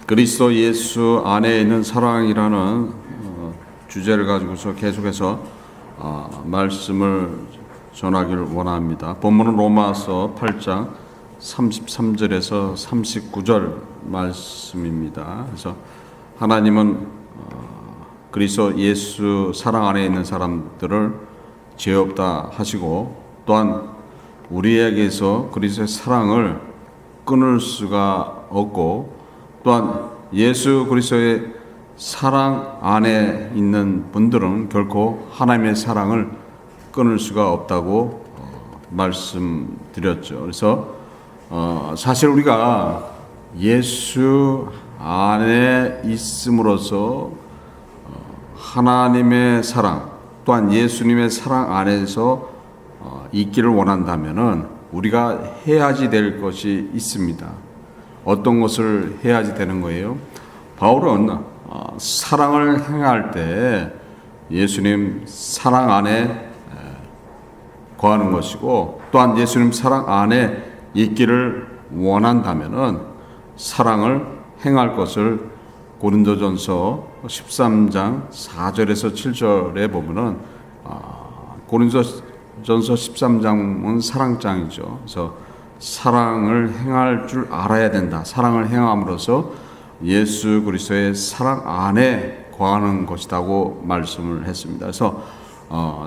그리스도 예수 안에 있는 사랑이라는 주제를 가지고서 계속해서 말씀을 전하기를 원합니다. 본문은 로마서 8장 33절에서 39절 말씀입니다. 그래서 하나님은 그리스도 예수 사랑 안에 있는 사람들을 죄 없다 하시고, 또한 우리에게서 그리스도의 사랑을 끊을 수가 없고, 또한 예수 그리스도의 사랑 안에 있는 분들은 결코 하나님의 사랑을 끊을 수가 없다고 말씀드렸죠. 그래서 사실 우리가 예수 안에 있음으로써 하나님의 사랑, 또한 예수님의 사랑 안에서 있기를 원한다면은 우리가 해야지 될 것이 있습니다. 어떤 것을 해야지 되는 거예요? 바울은 사랑을 행할 때 예수님 사랑 안에 거하는 것이고, 또한 예수님 사랑 안에 있기를 원한다면은 사랑을 행할 것을 고린도전서 13장 4절에서 7절에 보면은 고린도전서 13장은 사랑장이죠. 그래서 사랑을 행할 줄 알아야 된다. 사랑을 행함으로써 예수 그리스도의 사랑 안에 거하는 것이라고 말씀을 했습니다. 그래서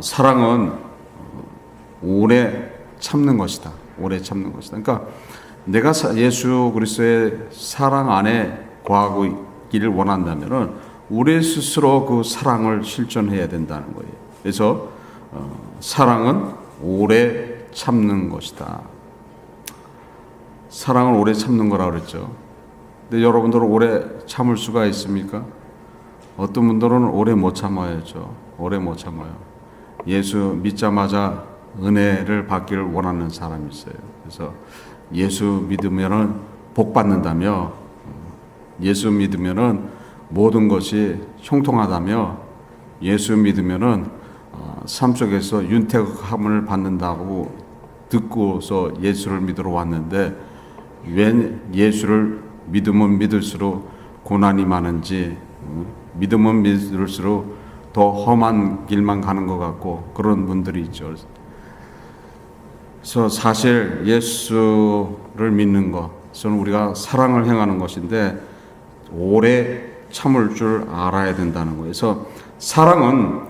사랑은 오래 참는 것이다. 오래 참는 것이다. 그러니까 내가 예수 그리스도의 사랑 안에 거하고 있기를 원한다면은 우리 스스로 그 사랑을 실천해야 된다는 거예요. 그래서 사랑은 오래 참는 것이다. 사랑을 오래 참는 거라고 그랬죠. 근데 여러분들은 오래 참을 수가 있습니까? 어떤 분들은 오래 못 참아야죠. 오래 못 참아요. 예수 믿자마자 은혜를 받기를 원하는 사람이 있어요. 그래서 예수 믿으면은 복 받는다며, 예수 믿으면은 모든 것이 형통하다며, 예수 믿으면은 삶 속에서 윤택함을 받는다고 듣고서 예수를 믿으러 왔는데, 웬 예수를 믿으면 믿을수록 고난이 많은지, 믿으면 믿을수록 더 험한 길만 가는 것 같고, 그런 분들이 있죠. 그래서 사실 예수를 믿는 것은 우리가 사랑을 행하는 것인데 오래 참을 줄 알아야 된다는 거예요. 그래서 사랑은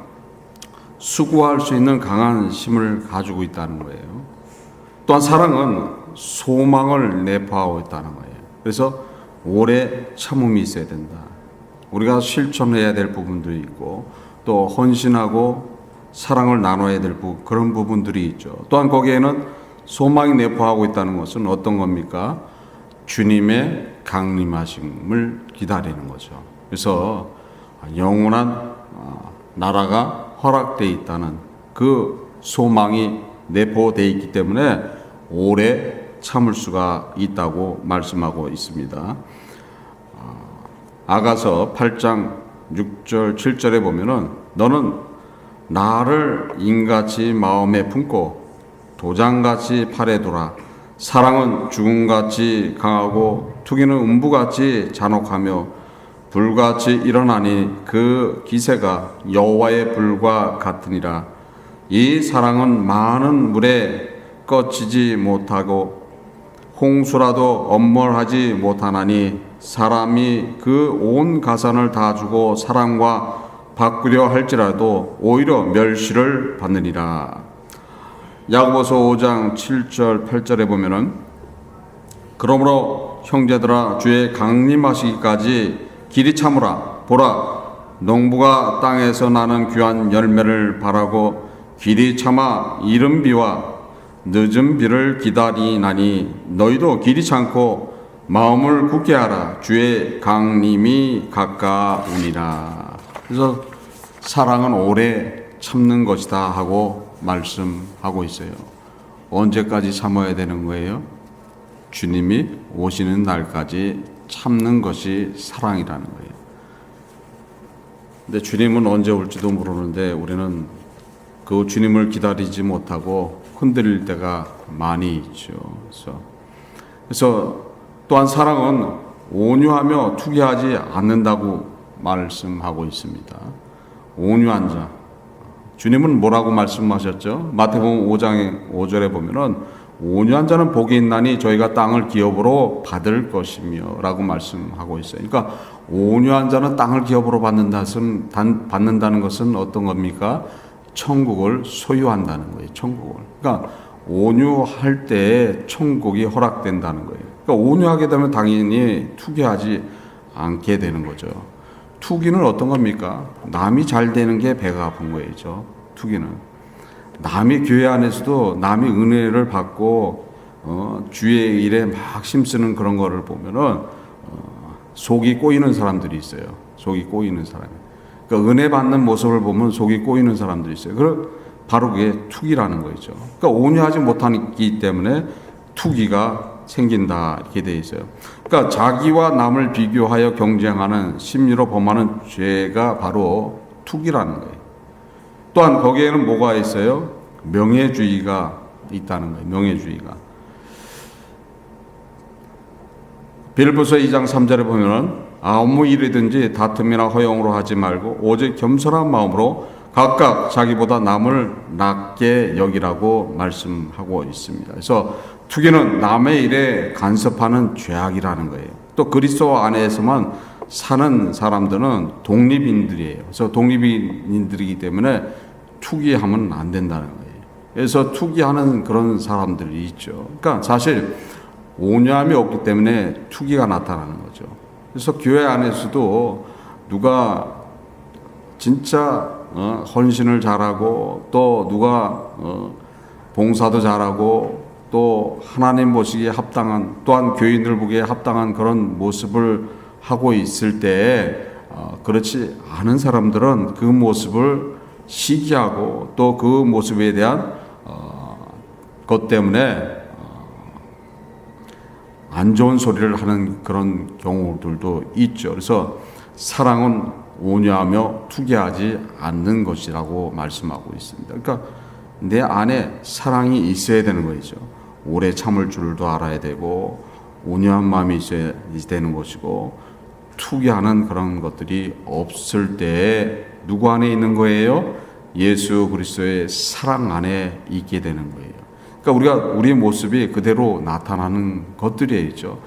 수고할 수 있는 강한 힘을 가지고 있다는 거예요. 또한 사랑은 소망을 내포하고 있다는 거예요. 그래서 오래 참음이 있어야 된다. 우리가 실천해야 될 부분들이 있고, 또 헌신하고 사랑을 나눠야 될 그런 부분들이 있죠. 또한 거기에는 소망이 내포하고 있다는 것은 어떤 겁니까? 주님의 강림하심을 기다리는 거죠. 그래서 영원한 나라가 허락되어 있다는 그 소망이 내포되어 있기 때문에 오래 참을 수가 있다고 말씀하고 있습니다. 아가서 8장 6절 7절에 보면은 너는 나를 인같이 마음에 품고 도장같이 팔에 두라. 사랑은 죽음같이 강하고 투기는 음부같이 잔혹하며 불같이 일어나니 그 기세가 여호와의 불과 같으니라. 이 사랑은 많은 물에 꺼지지 못하고 홍수라도 엄몰하지 못하나니 사람이 그 온 가산을 다 주고 사랑과 바꾸려 할지라도 오히려 멸시를 받느니라. 야고보서 5장 7절 8절에 보면은 그러므로 형제들아 주의 강림하시기까지 길이 참으라. 보라 농부가 땅에서 나는 귀한 열매를 바라고 길이 참아 이른 비와 늦은 비를 기다리나니 너희도 길이 참고 마음을 굳게 하라. 주의 강림이 가까우니라. 그래서 사랑은 오래 참는 것이다 하고 말씀하고 있어요. 언제까지 참아야 되는 거예요? 주님이 오시는 날까지 참는 것이 사랑이라는 거예요. 근데 주님은 언제 올지도 모르는데 우리는 그 주님을 기다리지 못하고 흔들릴 때가 많이 있죠. 그래서 또한 사랑은 온유하며 투기하지 않는다고 말씀하고 있습니다. 온유한 자, 주님은 뭐라고 말씀하셨죠? 마태복음 5장 5절에 보면은 온유한 자는 복이 있나니 저희가 땅을 기업으로 받을 것이며 라고 말씀하고 있어요. 그러니까 온유한 자는 땅을 기업으로 받는다는 것은 어떤 겁니까? 천국을 소유한다는 거예요. 천국을. 그러니까 온유할 때 천국이 허락된다는 거예요. 그러니까 온유하게 되면 당연히 투기하지 않게 되는 거죠. 투기는 어떤 겁니까? 남이 잘 되는 게 배가 아픈 거죠. 투기는. 남이 교회 안에서도 남이 은혜를 받고 주의 일에 막 힘쓰는 그런 거를 보면은 속이 꼬이는 사람들이 있어요. 속이 꼬이는 사람이. 그러니까 은혜 받는 모습을 보면 속이 꼬이는 사람들이 있어요. 바로 그게 투기라는 거죠. 그러니까 온유하지 못하기 때문에 투기가 생긴다 이렇게 돼 있어요. 그러니까 자기와 남을 비교하여 경쟁하는 심리로 범하는 죄가 바로 투기라는 거예요. 또한 거기에는 뭐가 있어요? 명예주의가 있다는 거예요. 명예주의가. 빌립보서 2장 3절에 보면은 아무 일이든지 다툼이나 허용으로 하지 말고 오직 겸손한 마음으로 각각 자기보다 남을 낮게 여기라고 말씀하고 있습니다. 그래서 투기는 남의 일에 간섭하는 죄악이라는 거예요. 또 그리스도 안에서만 사는 사람들은 독립인들이에요. 그래서 독립인들이기 때문에 투기하면 안 된다는 거예요. 그래서 투기하는 그런 사람들이 있죠. 그러니까 사실 온유함이 없기 때문에 투기가 나타나는 거죠. 그래서 교회 안에서도 누가 진짜 헌신을 잘하고 또 누가 봉사도 잘하고 또 하나님 보시기에 합당한 또한 교인들 보기에 합당한 그런 모습을 하고 있을 때 그렇지 않은 사람들은 그 모습을 시기하고 또 그 모습에 대한 것 때문에 안 좋은 소리를 하는 그런 경우들도 있죠. 그래서 사랑은 온유하며 투기하지 않는 것이라고 말씀하고 있습니다. 그러니까 내 안에 사랑이 있어야 되는 거죠. 오래 참을 줄도 알아야 되고 온유한 마음이 있어야 되는 것이고 투기하는 그런 것들이 없을 때 누구 안에 있는 거예요? 예수 그리스도의 사랑 안에 있게 되는 거예요. 그러니까 우리의 모습이 그대로 나타나는 것들이죠.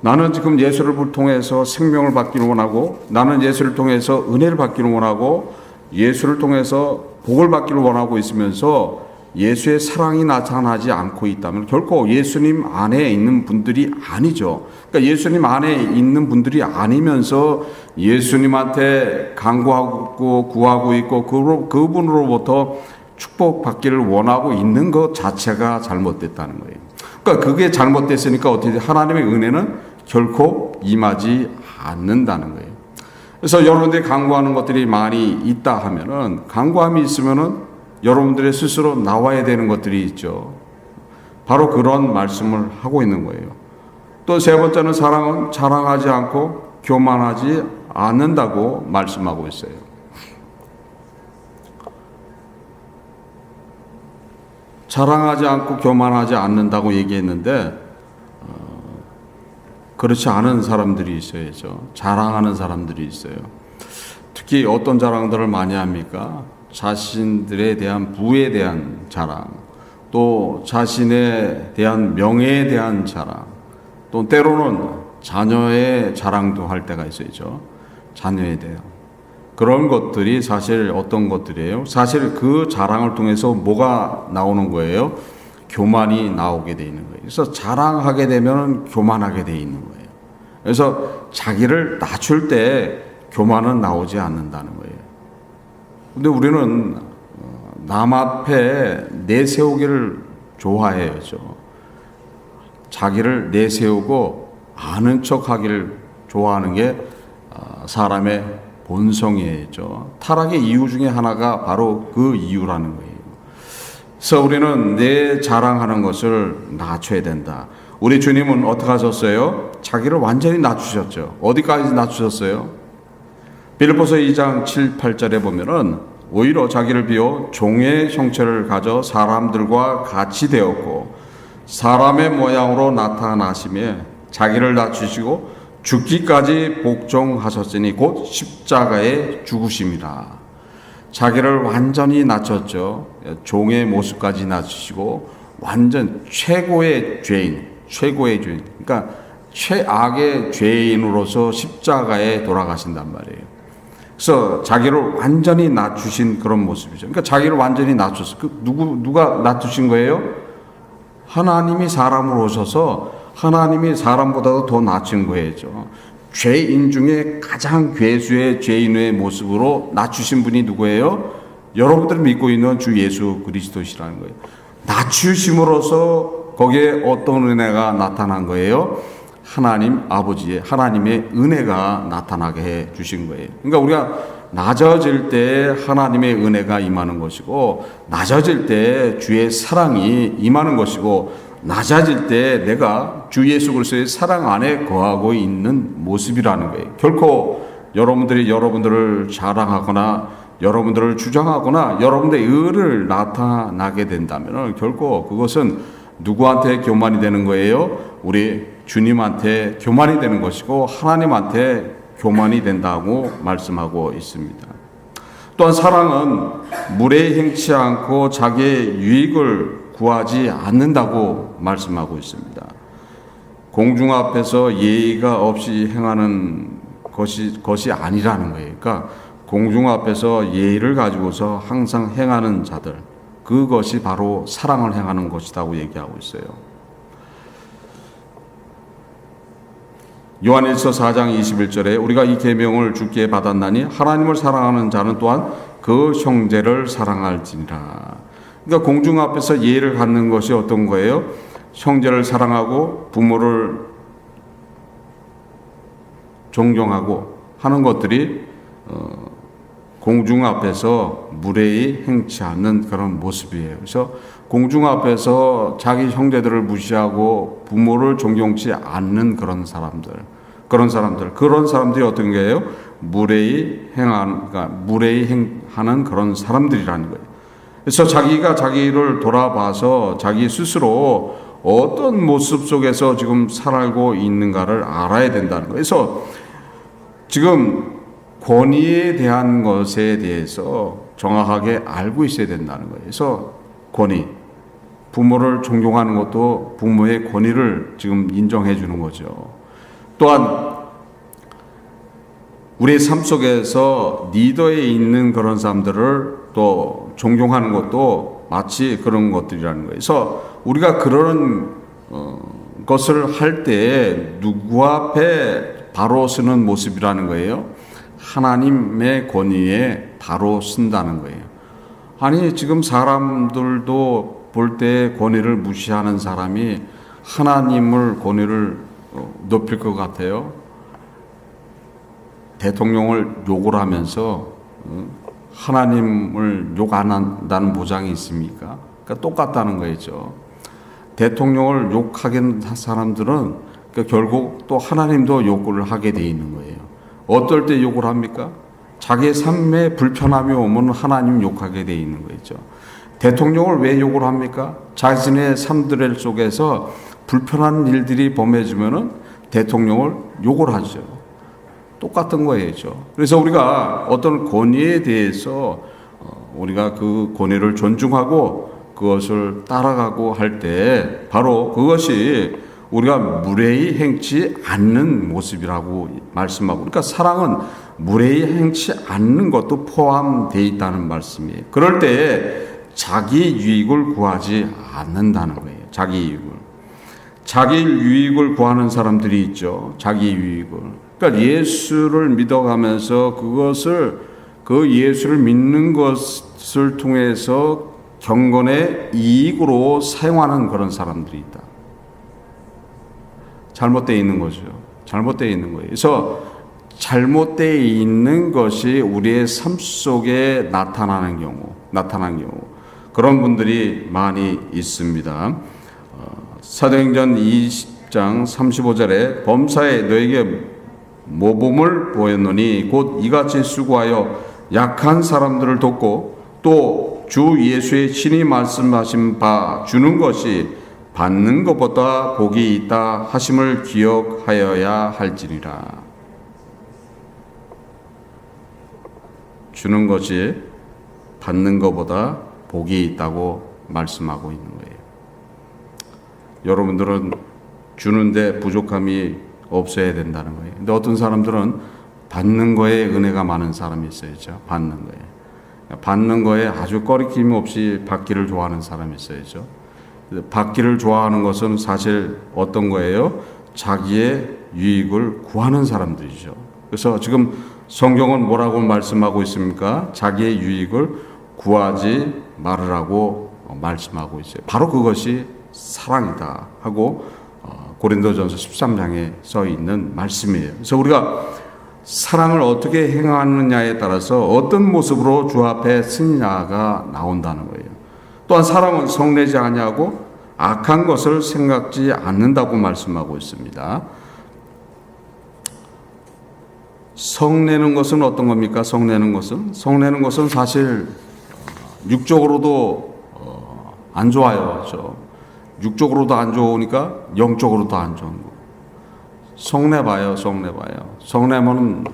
나는 지금 예수를 통해서 생명을 받기를 원하고 나는 예수를 통해서 은혜를 받기를 원하고 예수를 통해서 복을 받기를 원하고 있으면서 예수의 사랑이 나타나지 않고 있다면 결코 예수님 안에 있는 분들이 아니죠. 그러니까 예수님 안에 있는 분들이 아니면서 예수님한테 간구하고 구하고 있고 그분으로부터 축복받기를 원하고 있는 것 자체가 잘못됐다는 거예요. 그러니까 그게 잘못됐으니까 어떻게 하나님의 은혜는 결코 임하지 않는다는 거예요. 그래서 여러분들이 간구하는 것들이 많이 있다 하면은 간구함이 있으면은 여러분들의 스스로 나와야 되는 것들이 있죠. 바로 그런 말씀을 하고 있는 거예요. 또 세 번째는 사랑은 자랑하지 않고 교만하지 않는다고 말씀하고 있어요. 자랑하지 않고 교만하지 않는다고 얘기했는데 그렇지 않은 사람들이 있어야죠. 자랑하는 사람들이 있어요. 특히 어떤 자랑들을 많이 합니까? 자신들에 대한 부에 대한 자랑, 또 자신에 대한 명예에 대한 자랑, 또 때로는 자녀의 자랑도 할 때가 있어야죠. 자녀에 대한. 그런 것들이 사실 어떤 것들이에요? 사실 그 자랑을 통해서 뭐가 나오는 거예요? 교만이 나오게 돼 있는 거예요. 그래서 자랑하게 되면 교만하게 돼 있는 거예요. 그래서 자기를 낮출 때 교만은 나오지 않는다는 거예요. 근데 우리는 남 앞에 내세우기를 좋아해요. 자기를 내세우고 아는 척하기를 좋아하는 게 사람의 본성이죠. 타락의 이유 중에 하나가 바로 그 이유라는 거예요. 그래서 우리는 내 자랑하는 것을 낮춰야 된다. 우리 주님은 어떻게 하셨어요? 자기를 완전히 낮추셨죠. 어디까지 낮추셨어요? 빌립보서 2장 7, 8절에 보면은 오히려 자기를 비워 종의 형체를 가져 사람들과 같이 되었고 사람의 모양으로 나타나시며 자기를 낮추시고 죽기까지 복종하셨으니 곧 십자가에 죽으심이라. 자기를 완전히 낮췄죠. 종의 모습까지 낮추시고 완전 최고의 죄인. 그러니까 최악의 죄인으로서 십자가에 돌아가신단 말이에요. 그래서 자기를 완전히 낮추신 그런 모습이죠. 그러니까 자기를 완전히 낮췄어. 누가 낮추신 거예요? 하나님이 사람으로 오셔서 하나님이 사람보다도 더 낮춘 거예요. 죄인 중에 가장 괴수의 죄인의 모습으로 낮추신 분이 누구예요? 여러분들이 믿고 있는 주 예수 그리스도시라는 거예요. 낮추심으로써 거기에 어떤 은혜가 나타난 거예요? 하나님 아버지의 하나님의 은혜가 나타나게 해 주신 거예요. 그러니까 우리가 낮아질 때 하나님의 은혜가 임하는 것이고, 낮아질 때 주의 사랑이 임하는 것이고, 낮아질 때 내가 주 예수 그리스도의 사랑 안에 거하고 있는 모습이라는 거예요. 결코 여러분들이 여러분들을 자랑하거나 여러분들을 주장하거나 여러분들의 의를 나타나게 된다면 결코 그것은 누구한테 교만이 되는 거예요? 우리 주님한테 교만이 되는 것이고 하나님한테 교만이 된다고 말씀하고 있습니다. 또한 사랑은 물에 행치 않고 자기의 유익을 구하지 않는다고 말씀하고 있습니다. 공중 앞에서 예의가 없이 행하는 것이 아니라는 거예요. 그러니까 공중 앞에서 예의를 가지고서 항상 행하는 자들, 그것이 바로 사랑을 행하는 것이라고 얘기하고 있어요. 요한일서 4장 21절에 우리가 이 계명을 주께 받았나니 하나님을 사랑하는 자는 또한 그 형제를 사랑할지니라. 그러니까 공중 앞에서 예의를 갖는 것이 어떤 거예요? 형제를 사랑하고 부모를 존경하고 하는 것들이 공중 앞에서 무례히 행치 않는 그런 모습이에요. 그래서 공중 앞에서 자기 형제들을 무시하고 부모를 존경치 않는 그런 사람들이 어떤 거예요? 무례히 행하는 그런 사람들이라는 거예요. 그래서 자기가 자기를 돌아봐서 자기 스스로 어떤 모습 속에서 지금 살고 있는가를 알아야 된다는 거예요. 그래서 지금 권위에 대한 것에 대해서 정확하게 알고 있어야 된다는 거예요. 그래서 권위, 부모를 존경하는 것도 부모의 권위를 지금 인정해 주는 거죠. 또한 우리의 삶 속에서 리더에 있는 그런 사람들을 또 존경하는 것도 마치 그런 것들이라는 거예요. 그래서 우리가 그런 것을 할 때 누구 앞에 바로 서는 모습이라는 거예요. 하나님의 권위에 바로 쓴다는 거예요. 아니 지금 사람들도 볼 때 권위를 무시하는 사람이 하나님을 권위를 높일 것 같아요. 대통령을 욕을 하면서 하나님을 욕 안 한다는 보장이 있습니까? 그러니까 똑같다는 거죠. 대통령을 욕하는 사람들은 그러니까 결국 또 하나님도 욕을 하게 돼 있는 거예요. 어떨 때 욕을 합니까? 자기의 삶에 불편함이 오면 하나님 욕하게 돼 있는 거죠. 대통령을 왜 욕을 합니까? 자신의 삶들 속에서 불편한 일들이 범해지면은 대통령을 욕을 하죠. 똑같은 거예요. 그래서 우리가 어떤 권위에 대해서 우리가 그 권위를 존중하고 그것을 따라가고 할 때 바로 그것이 우리가 무례히 행치 않는 모습이라고 말씀하고, 그러니까 사랑은 무례히 행치 않는 것도 포함되어 있다는 말씀이에요. 그럴 때 자기 유익을 구하지 않는다는 거예요. 자기 유익을 구하는 사람들이 있죠. 자기 유익을. 그러니까 예수를 믿어가면서 그 예수를 믿는 것을 통해서 경건의 이익으로 사용하는 그런 사람들이 있다. 잘못되어 있는 거죠. 잘못되어 있는 거예요. 그래서 잘못되어 있는 것이 우리의 삶 속에 나타나는 경우 그런 분들이 많이 있습니다. 사도행전 20장 35절에 범사에 너에게 모범을 보였노니 곧 이같이 수고하여 약한 사람들을 돕고 또 주 예수의 친히 말씀하신 바 주는 것이 받는 것보다 복이 있다 하심을 기억하여야 할지니라. 주는 것이 받는 것보다 복이 있다고 말씀하고 있는 거예요. 여러분들은 주는데 부족함이 없어야 된다는 거예요. 근데 어떤 사람들은 받는 거에 은혜가 많은 사람이 있어야죠. 받는 거에. 받는 거에 아주 꺼리낌 없이 받기를 좋아하는 사람이 있어야죠. 받기를 좋아하는 것은 사실 어떤 거예요? 자기의 유익을 구하는 사람들이죠. 그래서 지금 성경은 뭐라고 말씀하고 있습니까? 자기의 유익을 구하지 말으라고 말씀하고 있어요. 바로 그것이 사랑이다 하고 고린도전서 13장에 써 있는 말씀이에요. 그래서 우리가 사랑을 어떻게 행하느냐에 따라서 어떤 모습으로 주 앞에 쓰느냐가 나온다는 거예요. 또한 사랑은 성내지 아니하고 악한 것을 생각지 않는다고 말씀하고 있습니다. 성내는 것은 어떤 겁니까? 성내는 것은 사실 육적으로도 안 좋아요. 그렇죠? 육적으로도 안 좋으니까 영적으로도 안 좋은 거. 성내봐요. 성내면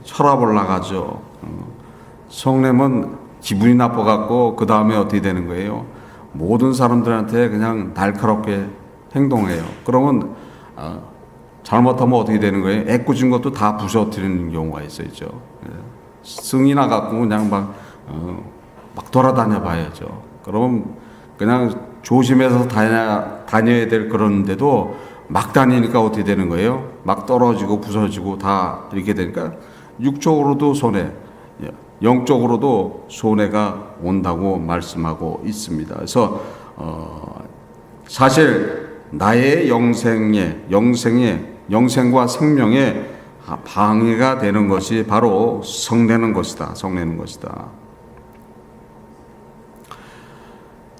혈압 올라가죠. 성내면 기분이 나빠갖고 그 다음에 어떻게 되는 거예요? 모든 사람들한테 그냥 날카롭게 행동해요. 그러면 잘못하면 어떻게 되는 거예요? 애꿎은 것도 다 부서뜨리는 경우가 있어요. 승이 나갖고 그냥 막 돌아다녀 봐야죠. 그러면 그냥 조심해서 다녀야 될 그런데도 막 다니니까 어떻게 되는 거예요? 막 떨어지고 부서지고 다 이렇게 되니까 육적으로도 손해, 영적으로도 손해가 온다고 말씀하고 있습니다. 그래서 사실 나의 영생과 생명에 방해가 되는 것이 바로 성내는 것이다.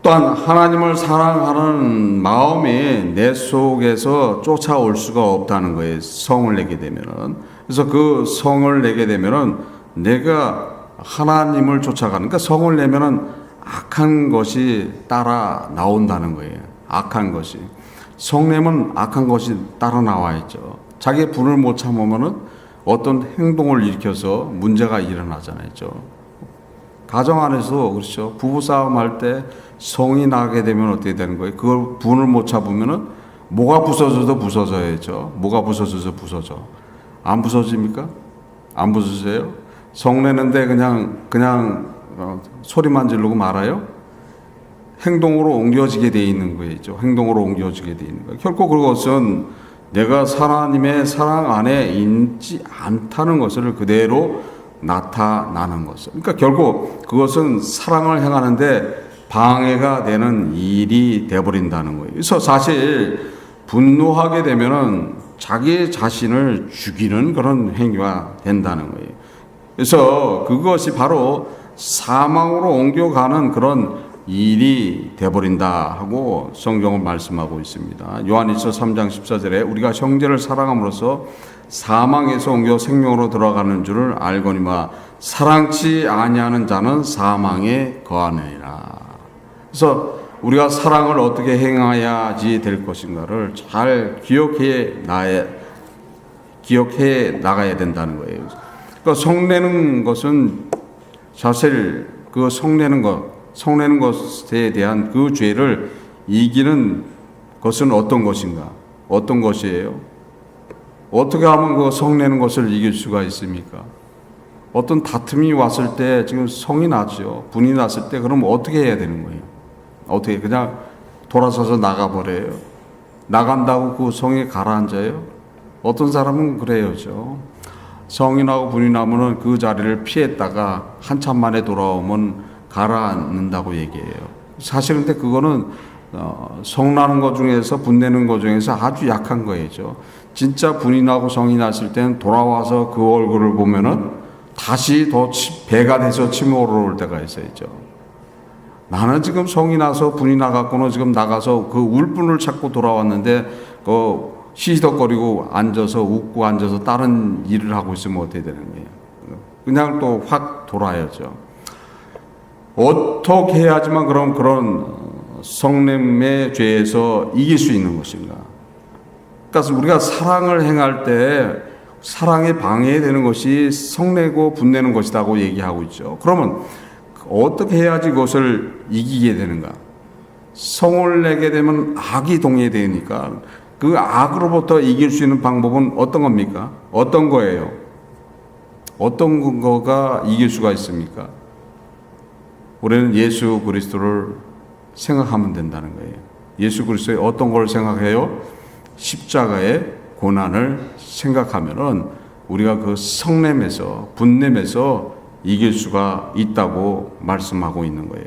또한 하나님을 사랑하는 마음이 내 속에서 쫓아올 수가 없다는 거예요. 성을 내게 되면은. 그래서 그 성을 내게 되면은 내가 하나님을 쫓아가는, 그러니까 성을 내면은 악한 것이 따라 나온다는 거예요. 악한 것이. 성내면 악한 것이 따라 나와야죠. 자기의 분을 못 참으면은 어떤 행동을 일으켜서 문제가 일어나잖아요. 가정 안에서 그렇죠. 부부싸움 할 때 성이 나게 되면 어떻게 되는 거예요? 그걸 분을 못 참으면은 뭐가 부서져도 부서져야죠. 뭐가 부서져서 부서져. 안 부서집니까? 안 부서져요? 성내는데 그냥 소리만 지르고 말아요? 행동으로 옮겨지게 돼 있는 거죠. 행동으로 옮겨지게 돼 있는 거예요. 결코 그것은 내가 하나님의 사랑 안에 있지 않다는 것을 그대로 나타나는 것을. 그러니까 결국 그것은 사랑을 행하는데 방해가 되는 일이 되어버린다는 거예요. 그래서 사실 분노하게 되면은 자기 자신을 죽이는 그런 행위가 된다는 거예요. 그래서 그것이 바로 사망으로 옮겨가는 그런 일이 되어버린다 하고 성경은 말씀하고 있습니다. 요한일서 3장 14절에 우리가 형제를 사랑함으로써 사망에서 옮겨 생명으로 들어가는 줄을 알거니와 사랑치 아니하는 자는 사망에 거하느니라. 그래서 우리가 사랑을 어떻게 행해야지 될 것인가를 잘 기억해 나가야 된다는 거예요. 그러니까 성내는 것은 사실 그 성내는 것에 대한 그 죄를 이기는 것은 어떤 것인가? 어떤 것이에요? 어떻게 하면 그 성내는 것을 이길 수가 있습니까? 어떤 다툼이 왔을 때 지금 성이 나죠. 분이 났을 때 그럼 어떻게 해야 되는 거예요? 어떻게 그냥 돌아서서 나가버려요? 나간다고 그 성에 가라앉아요? 어떤 사람은 그래요죠. 성이 나고 분이 나면은 그 자리를 피했다가 한참 만에 돌아오면 가라앉는다고 얘기해요. 사실 근데 그거는 성나는 것 중에서 분내는 것 중에서 아주 약한 거죠. 진짜 분이 나고 성이 났을 때는 돌아와서 그 얼굴을 보면은 다시 더 배가 돼서 침이 오르올 때가 있어야죠. 나는 지금 성이 나서 분이 나갔고는 지금 나가서 그 울분을 찾고 돌아왔는데 시시덕거리고 앉아서 웃고 앉아서 다른 일을 하고 있으면 어떻게 되는 거예요? 그냥 또 확 돌아야죠. 어떻게 해야지만 그런 성냄의 죄에서 이길 수 있는 것인가? 그러니까 우리가 사랑을 행할 때 사랑에 방해되는 것이 성내고 분내는 것이라고 얘기하고 있죠. 그러면 어떻게 해야지 그것을 이기게 되는가? 성을 내게 되면 악이 동의되니까 그 악으로부터 이길 수 있는 방법은 어떤 겁니까? 어떤 거예요? 어떤 거가 이길 수가 있습니까? 우리는 예수 그리스도를 생각하면 된다는 거예요. 예수 그리스도의 어떤 걸 생각해요? 십자가의 고난을 생각하면은 우리가 그 성냄에서 분냄에서 이길 수가 있다고 말씀하고 있는 거예요.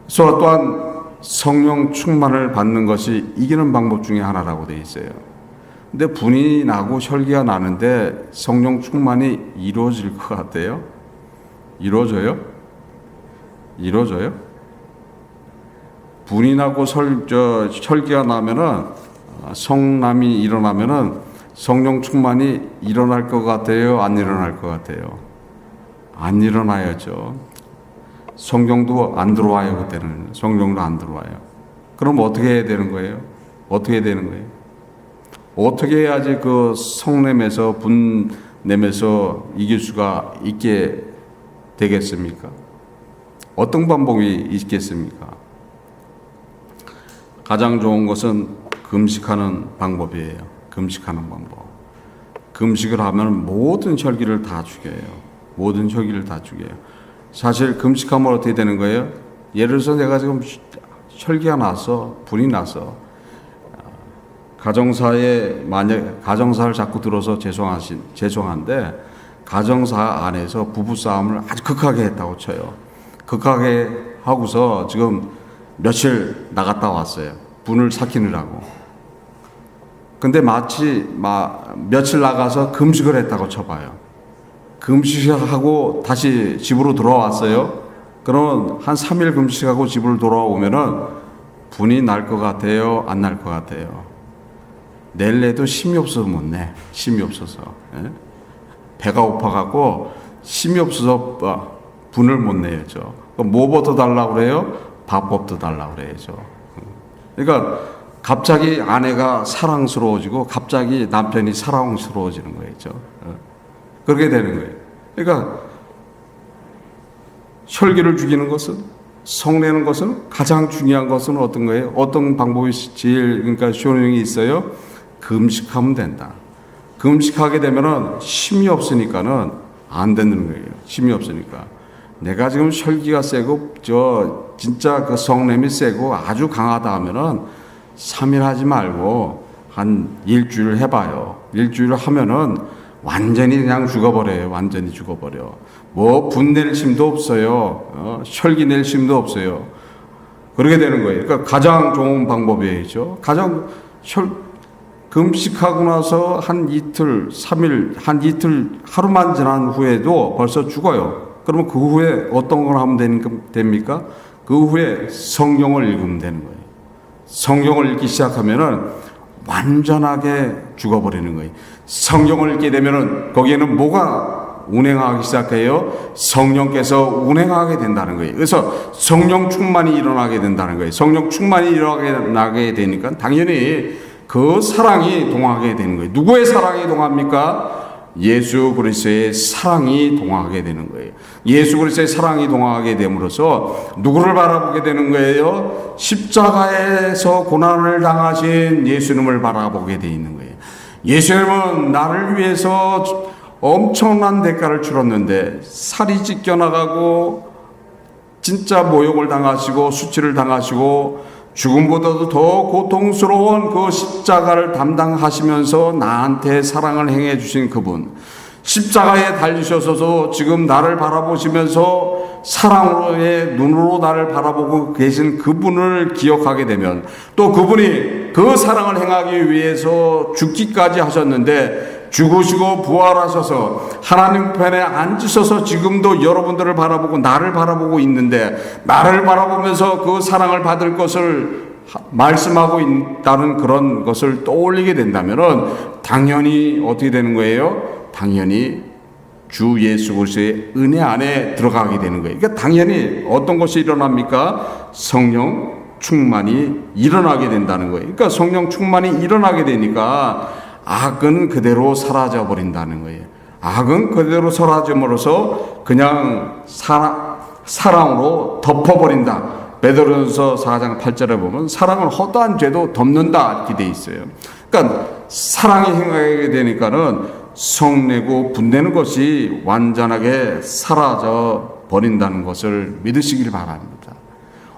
그래서 또한 성령 충만을 받는 것이 이기는 방법 중에 하나라고 되어 있어요. 근데 분이 나고 혈기가 나는데 성령 충만이 이루어질 것 같아요? 이루어져요? 이루어져요? 분이 나고 혈기가 나면은 성남이 일어나면은 성령 충만이 일어날 것 같아요? 안 일어날 것 같아요? 안 일어나야죠. 성령도 안 들어와요. 그때는 성령도 안 들어와요. 그럼 어떻게 해야 되는 거예요? 어떻게 해야 되는 거예요? 어떻게 해야지 그 성냄에서 분냄에서 이길 수가 있게 되겠습니까? 어떤 방법이 있겠습니까? 가장 좋은 것은 금식하는 방법이에요. 금식하는 방법. 금식을 하면 모든 혈기를 다 죽여요. 모든 혈기를 다 죽여요. 사실 금식하면 어떻게 되는 거예요? 예를 들어서 내가 지금 혈기가 나서 분이 나서 가정사에 만약 가정사를 자꾸 들어서 죄송한데 가정사 안에서 부부싸움을 아주 극하게 했다고 쳐요. 극하게 하고서 지금 며칠 나갔다 왔어요. 분을 삭히느라고. 근데 마치 며칠 나가서 금식을 했다고 쳐봐요. 금식하고 다시 집으로 돌아왔어요. 그러면 한 3일 금식하고 집으로 돌아오면은 분이 날 것 같아요? 안 날 것 같아요? 낼래도 힘이 없어서 못 내. 힘이 없어서. 예? 배가 고파갖고 힘이 없어서 분을 못 내야죠. 뭐부터 달라고 그래요? 밥법도 달라고 그래야죠. 그러니까 갑자기 아내가 사랑스러워지고 갑자기 남편이 사랑스러워지는 거죠. 그렇게 되는 거예요. 그러니까 혈기를 죽이는 것은 성내는 것은 가장 중요한 것은 어떤 거예요? 어떤 방법이 제일 그러니까 효능이 있어요? 금식하면 된다. 금식하게 되면은 힘이 없으니까는 안 되는 거예요. 힘이 없으니까. 내가 지금 혈기가 세고 진짜 그 성냄이 세고 아주 강하다 하면은 3일 하지 말고 한 일주일 해봐요. 일주일 하면은 완전히 그냥 죽어버려요. 완전히 죽어버려. 뭐 분낼 힘도 없어요. 혈기 낼 힘도 없어요. 그렇게 되는 거예요. 그러니까 가장 좋은 방법이죠. 금식하고 나서 한 이틀, 3일, 한 이틀, 하루만 지난 후에도 벌써 죽어요. 그러면 그 후에 어떤 걸 하면 됩니까? 그 후에 성경을 읽으면 되는 거예요. 성경을 읽기 시작하면은 완전하게 죽어버리는 거예요. 성경을 읽게 되면은 거기에는 뭐가 운행하기 시작해요? 성령께서 운행하게 된다는 거예요. 그래서 성령 충만이 일어나게 된다는 거예요. 성령 충만이 일어나게 되니까 당연히 그 사랑이 동하게 되는 거예요. 누구의 사랑이 동합니까? 예수 그리스도의 사랑이 동하게 되는 거예요. 예수 그리스도의 사랑이 동하게 됨으로써 누구를 바라보게 되는 거예요? 십자가에서 고난을 당하신 예수님을 바라보게 되어 있는 거예요. 예수님은 나를 위해서 엄청난 대가를 치렀는데 살이 찢겨나가고 진짜 모욕을 당하시고 수치를 당하시고 죽음보다도 더 고통스러운 그 십자가를 담당하시면서 나한테 사랑을 행해 주신 그분, 십자가에 달리셔서 지금 나를 바라보시면서 사랑으로의 눈으로 나를 바라보고 계신 그분을 기억하게 되면 또 그분이 그 사랑을 행하기 위해서 죽기까지 하셨는데 죽으시고 부활하셔서 하나님 편에 앉으셔서 지금도 여러분들을 바라보고 나를 바라보고 있는데 나를 바라보면서 그 사랑을 받을 것을 말씀하고 있다는 그런 것을 떠올리게 된다면은 당연히 어떻게 되는 거예요? 당연히 주 예수 그리스도의 은혜 안에 들어가게 되는 거예요. 그러니까 당연히 어떤 것이 일어납니까? 성령 충만이 일어나게 된다는 거예요. 그러니까 성령 충만이 일어나게 되니까 악은 그대로 사라져 버린다는 거예요. 악은 그대로 사라짐으로써 그냥 사랑으로 덮어버린다. 베드로전서 4장 8절에 보면 사랑은 허다한 죄도 덮는다 이렇게 돼 있어요. 그러니까 사랑이 행하게 되니까는 성내고 분내는 것이 완전하게 사라져 버린다는 것을 믿으시길 바랍니다.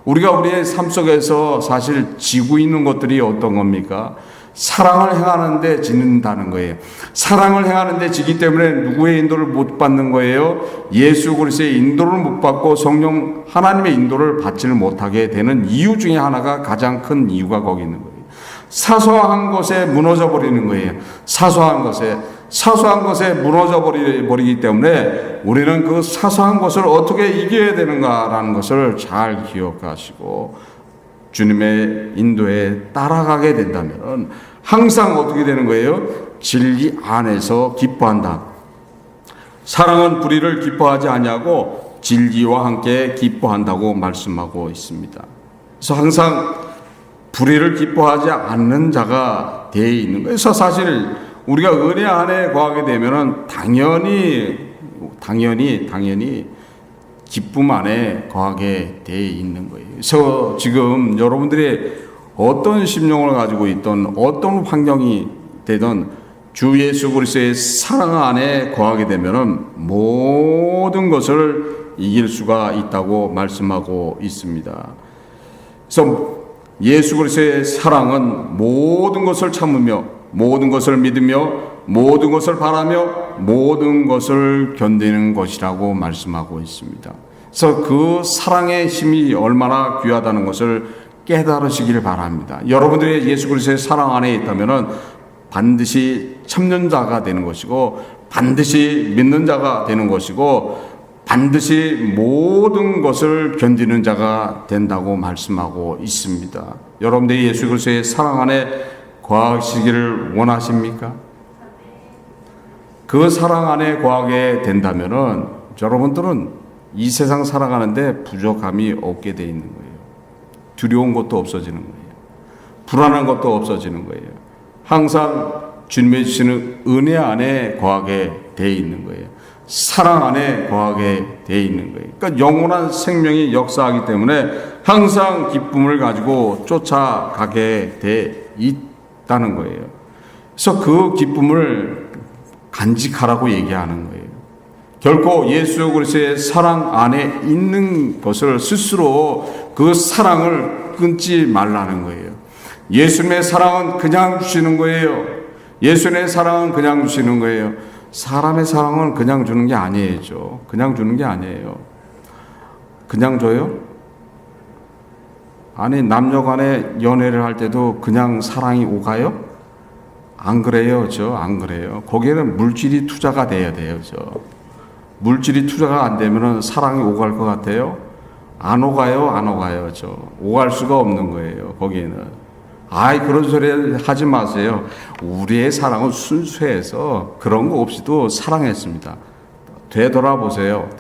우리가 우리의 삶 속에서 사실 지고 있는 것들이 어떤 겁니까? 사랑을 행하는데 지는다는 거예요. 사랑을 행하는데 지기 때문에 누구의 인도를 못 받는 거예요? 예수 그리스도의 인도를 못 받고 성령 하나님의 인도를 받지를 못하게 되는 이유 중에 하나가, 가장 큰 이유가 거기 있는 거예요. 사소한 것에 무너져 버리는 거예요. 사소한 것에 무너져 버리기 때문에 우리는 그 사소한 것을 어떻게 이겨야 되는가라는 것을 잘 기억하시고 주님의 인도에 따라가게 된다면 항상 어떻게 되는 거예요? 진리 안에서 기뻐한다. 사랑은 불의를 기뻐하지 아니하고 진리와 함께 기뻐한다고 말씀하고 있습니다. 그래서 항상 불의를 기뻐하지 않는 자가 되어 있는 거예요. 그래서 사실 우리가 은혜 안에 거하게 되면은 당연히 기쁨 안에 거하게 되어 있는 거예요. 그래서 지금 여러분들이 어떤 심령을 가지고 있던 어떤 환경이 되든 주 예수 그리스도의 사랑 안에 거하게 되면은 모든 것을 이길 수가 있다고 말씀하고 있습니다. 그래서 예수 그리스도의 사랑은 모든 것을 참으며 모든 것을 믿으며 모든 것을 바라며 모든 것을 견디는 것이라고 말씀하고 있습니다. 그래서 그 사랑의 힘이 얼마나 귀하다는 것을 깨달으시길 바랍니다. 여러분들이 예수 그리스도의 사랑 안에 있다면 반드시 참는 자가 되는 것이고, 반드시 믿는 자가 되는 것이고, 반드시 모든 것을 견디는 자가 된다고 말씀하고 있습니다. 여러분들이 예수 그리스도의 사랑 안에 거하시기를 원하십니까? 그 사랑 안에 거하게 된다면은 여러분들은 이 세상 살아가는데 부족함이 없게 돼 있는 거예요. 두려운 것도 없어지는 거예요. 불안한 것도 없어지는 거예요. 항상 주님이 주시는 은혜 안에 거하게 돼 있는 거예요. 사랑 안에 거하게 돼 있는 거예요. 그러니까 영원한 생명이 역사하기 때문에 항상 기쁨을 가지고 쫓아가게 돼 있다는 거예요. 그래서 그 기쁨을 간직하라고 얘기하는 거예요. 결코 예수 그리스도의 사랑 안에 있는 것을 스스로 그 사랑을 끊지 말라는 거예요. 예수님의 사랑은 그냥 주시는 거예요. 예수님의 사랑은 그냥 주시는 거예요. 사람의 사랑은 그냥 주는 게 아니에요. 그냥 주는 게 아니에요. 그냥 줘요? 아니, 남녀 간에 연애를 할 때도 그냥 사랑이 오가요? 안 그래요. 안 그래요. 거기에는 물질이 투자가 돼야 돼요. 물질이 투자가 안 되면 사랑이 오갈 것 같아요? 안 오가요. 오갈 수가 없는 거예요. 거기에는. 그런 소리 하지 마세요. 우리의 사랑은 순수해서 그런 거 없이도 사랑했습니다. 되돌아보세요.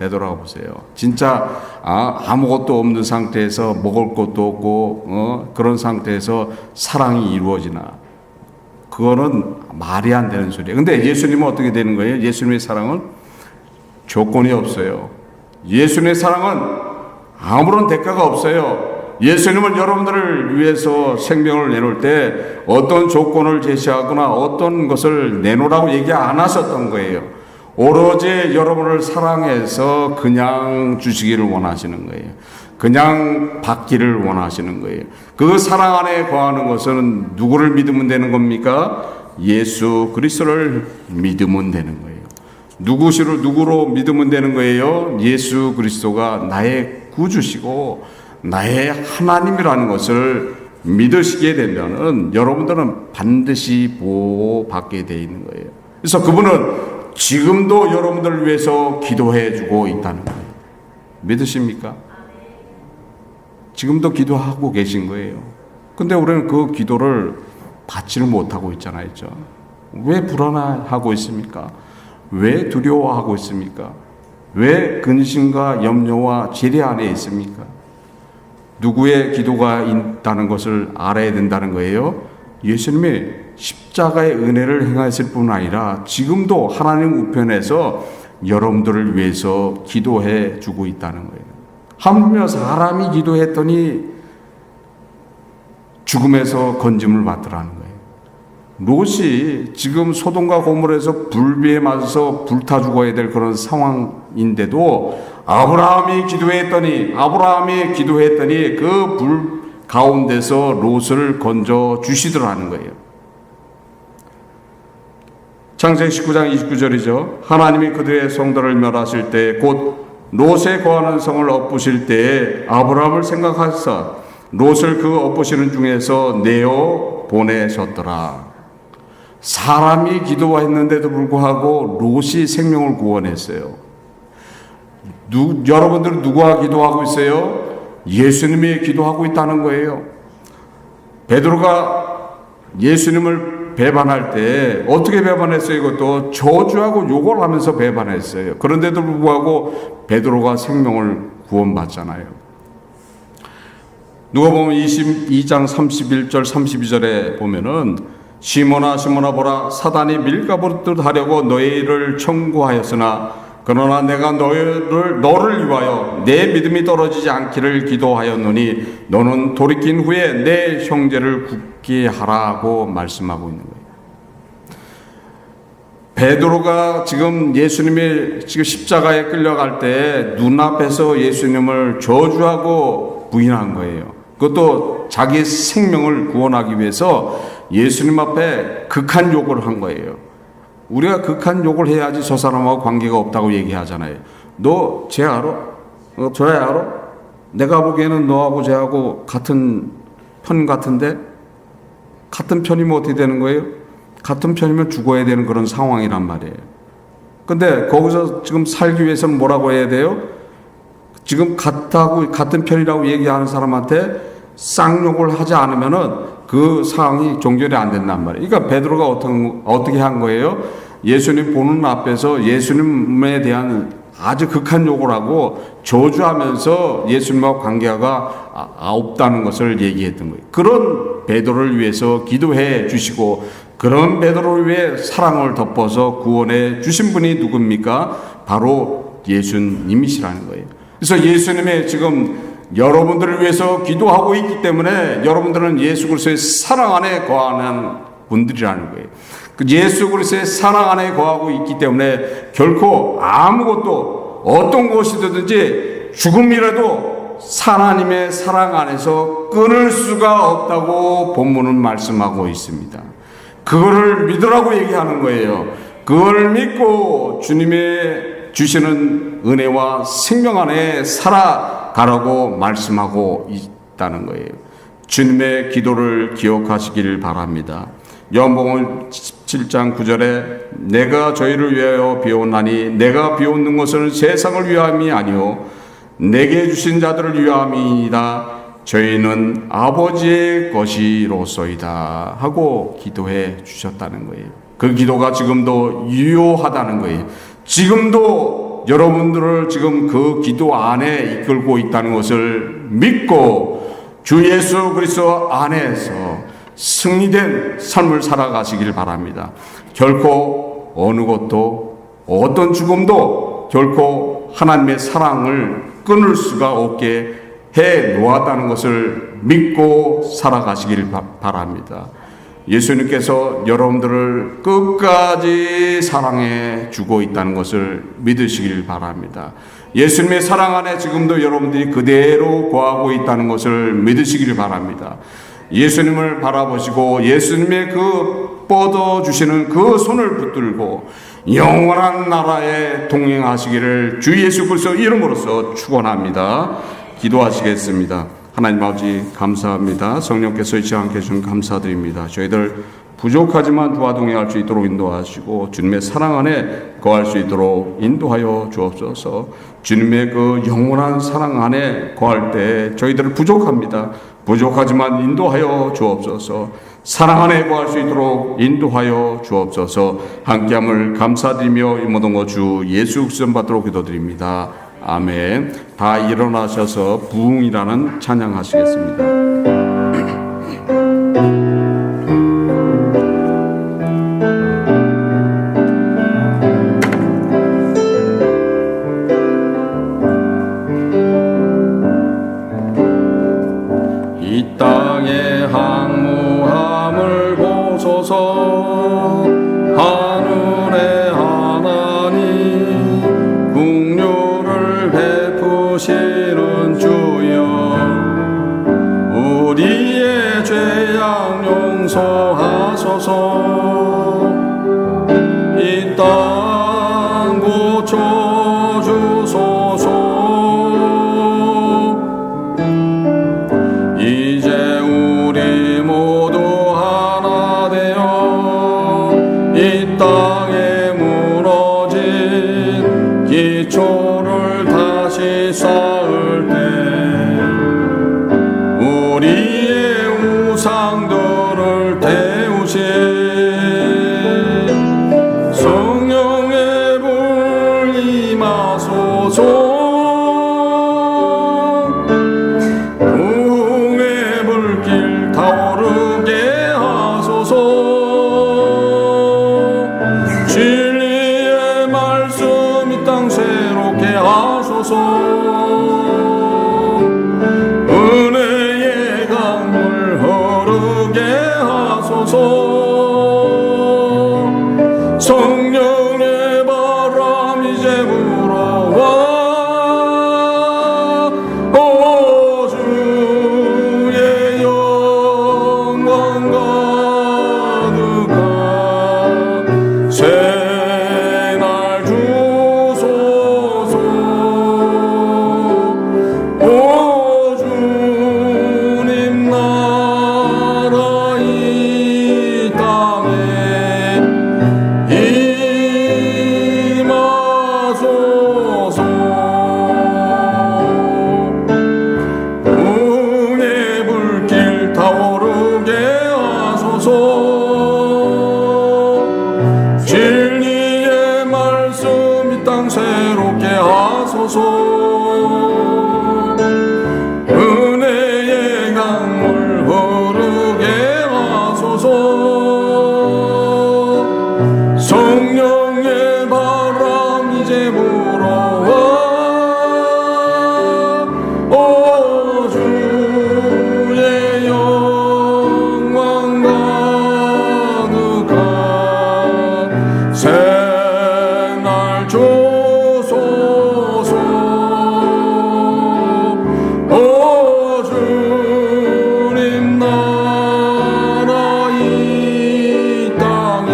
진짜 아무것도 없는 상태에서 먹을 것도 없고 그런 상태에서 사랑이 이루어지나? 그거는 말이 안 되는 소리예요. 근데 예수님은 어떻게 되는 거예요? 예수님의 사랑은 조건이 없어요. 예수님의 사랑은 아무런 대가가 없어요. 예수님은 여러분들을 위해서 생명을 내놓을 때 어떤 조건을 제시하거나 어떤 것을 내놓으라고 얘기 안 하셨던 거예요. 오로지 여러분을 사랑해서 그냥 주시기를 원하시는 거예요. 그냥 받기를 원하시는 거예요. 그 사랑 안에 거하는 것은 누구를 믿으면 되는 겁니까? 예수 그리스도를 믿으면 되는 거예요. 누구로 믿으면 되는 거예요? 예수 그리스도가 나의 구주시고 나의 하나님이라는 것을 믿으시게 되면은 여러분들은 반드시 보호받게 되어 있는 거예요. 그래서 그분은 지금도 여러분들을 위해서 기도해 주고 있다는 거예요. 믿으십니까? 지금도 기도하고 계신 거예요. 근데 우리는 그 기도를 받지를 못하고 있잖아요. 왜 불안하고 있습니까? 왜 두려워하고 있습니까? 왜 근심과 염려와 지뢰 안에 있습니까? 누구의 기도가 있다는 것을 알아야 된다는 거예요. 예수님이 십자가의 은혜를 행하실 뿐 아니라 지금도 하나님 우편에서 여러분들을 위해서 기도해 주고 있다는 거예요. 하물며 사람이 기도했더니 죽음에서 건짐을 받더라는 거예요. 롯이 지금 소돔과 고모라에서 불비에 맞아서 불타 죽어야 될 그런 상황인데도 아브라함이 기도했더니 그 불 가운데서 롯을 건져 주시더라는 거예요. 창세기 19장 29절이죠. 하나님이 그들의 성도를 멸하실 때 곧 롯에 거하는 성을 엎으실 때에 아브라함을 생각하사 롯을 그 엎으시는 중에서 내어 보내셨더라. 사람이 기도했는데도 불구하고 롯이 생명을 구원했어요. 여러분들은 누구와 기도하고 있어요? 예수님이 기도하고 있다는 거예요. 베드로가 예수님을 배반할 때 어떻게 배반했어요? 이것도 저주하고 욕을 하면서 배반했어요. 그런데도 불구하고 베드로가 생명을 구원받잖아요. 누가 보면 22장 31절 32절에 보면은 시몬아 시몬아 보라 사단이 밀가부르듯 하려고 너희를 청구하였으나 그러나 내가 너를 위하여 내 믿음이 떨어지지 않기를 기도하였노니 너는 돌이킨 후에 내 형제를 굳게 하라고 말씀하고 있는 거예요. 베드로가 지금 예수님이 지금 십자가에 끌려갈 때 눈앞에서 예수님을 저주하고 부인한 거예요. 그것도 자기 생명을 구원하기 위해서 예수님 앞에 극한 욕을 한 거예요. 우리가 극한 욕을 해야지 저 사람하고 관계가 없다고 얘기하잖아요. 너 쟤 알아? 저 애 알아? 내가 보기에는 너하고 쟤하고 같은 편 같은데? 같은 편이면 어떻게 되는 거예요? 같은 편이면 죽어야 되는 그런 상황이란 말이에요. 근데 거기서 지금 살기 위해서는 뭐라고 해야 돼요? 지금 같은 편이라고 얘기하는 사람한테 쌍욕을 하지 않으면은 그 상황이 종결이 안 된단 말이에요. 그러니까 베드로가 어떻게 한 거예요? 예수님 보는 앞에서 예수님에 대한 아주 극한 욕을 하고 저주하면서 예수님과 관계가 없다는 것을 얘기했던 거예요. 그런 베드로를 위해서 기도해 주시고 그런 베드로를 위해 사랑을 덮어서 구원해 주신 분이 누굽니까? 바로 예수님이시라는 거예요. 그래서 예수님의 지금 여러분들을 위해서 기도하고 있기 때문에 여러분들은 예수 그리스도의 사랑 안에 거하는 분들이라는 거예요. 그 예수 그리스도의 사랑 안에 거하고 있기 때문에 결코 아무것도 어떤 것이든지 죽음이라도 하나님의 사랑 안에서 끊을 수가 없다고 본문은 말씀하고 있습니다. 그거를 믿으라고 얘기하는 거예요. 그걸 믿고 주님의 주시는 은혜와 생명 안에 살아가라고 말씀하고 있다는 거예요. 주님의 기도를 기억하시길 바랍니다. 요한복음 17장 9절에 내가 저희를 위하여 비웠나니 내가 비웃는 것은 세상을 위함이 아니요 내게 주신 자들을 위함이니이다. 저희는 아버지의 것이로소이다 하고 기도해 주셨다는 거예요. 그 기도가 지금도 유효하다는 거예요. 지금도 여러분들을 지금 그 기도 안에 이끌고 있다는 것을 믿고 주 예수 그리스도 안에서 승리된 삶을 살아가시길 바랍니다. 결코 어느 것도 어떤 죽음도 결코 하나님의 사랑을 끊을 수가 없게 해 놓았다는 것을 믿고 살아가시길 바랍니다. 예수님께서 여러분들을 끝까지 사랑해 주고 있다는 것을 믿으시길 바랍니다. 예수님의 사랑 안에 지금도 여러분들이 그대로 거하고 있다는 것을 믿으시길 바랍니다. 예수님을 바라보시고 예수님의 그 뻗어주시는 그 손을 붙들고 영원한 나라에 동행하시기를 주 예수 그리스도 이름으로써 축원합니다. 기도하시겠습니다. 하나님 아버지 감사합니다. 성령께서 잊지 않게 해주신 감사드립니다. 저희들 부족하지만 주와 동행할 수 있도록 인도하시고 주님의 사랑 안에 거할 수 있도록 인도하여 주옵소서. 주님의 그 영원한 사랑 안에 거할 때 저희들은 부족합니다. 부족하지만 인도하여 주옵소서. 사랑 안에 거할 수 있도록 인도하여 주옵소서. 함께함을 감사드리며 이 모든 것 주 예수 그리스도 받도록 기도드립니다. 아멘. 다 일어나셔서 부흥이라는 찬양하시겠습니다. 이 땅의 항무함을 보소서. 하늘의 하나님 긍휼을 베푸시는 주여, 우리의 죄악 용서하소서. 이 땅 고쳐주소서. 이제 우리 모두 하나 되어 이 땅에 무너진 기초를 다시 쌓을 때 우리의 우상들을 태우신 성령의 불 임하소서. 부흥의 불길 타오르게 하소서. 진리의 말씀 이 땅 새롭게 하소서. 은혜의 강물 흐르게 하소서. 성령의 바람 이제 불어와. 오 주의 영광 가득한 새날 주소서. 오 주님 나라 이 땅에 임하소서. 부흥의 불길 타오르게 하소서. 진리의 말씀 이 땅 새롭게 하소서. 은혜의 강물 흐르게 하소서. 성령의 바람 이제 불어와. 오 주의 영광 가득한 새날 주소서. 오 주님 나라 이 땅에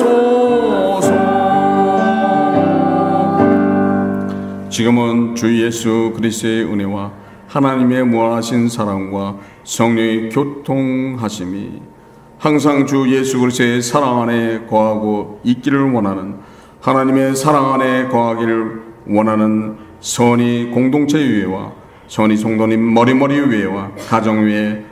임하소서. 지금은 주 예수 그리스도의 은혜와 하나님의 무한하신 사랑과 성령의 교통하심이 항상 주 예수 그리스도의 사랑 안에 거하고 있기를 원하는, 하나님의 사랑 안에 거하기를 원하는 선희 공동체 위에와 선희 성도님 머리머리 위에와 가정 위에,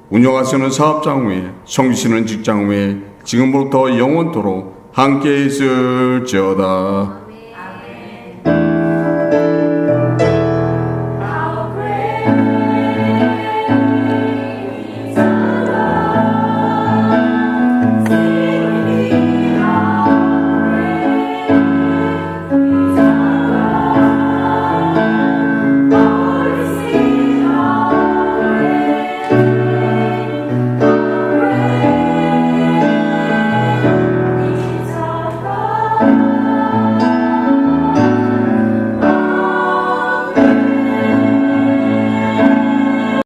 운영하시는 사업장 위에, 섬기시는 직장 위에 지금부터 영원토록 함께 있을지어다.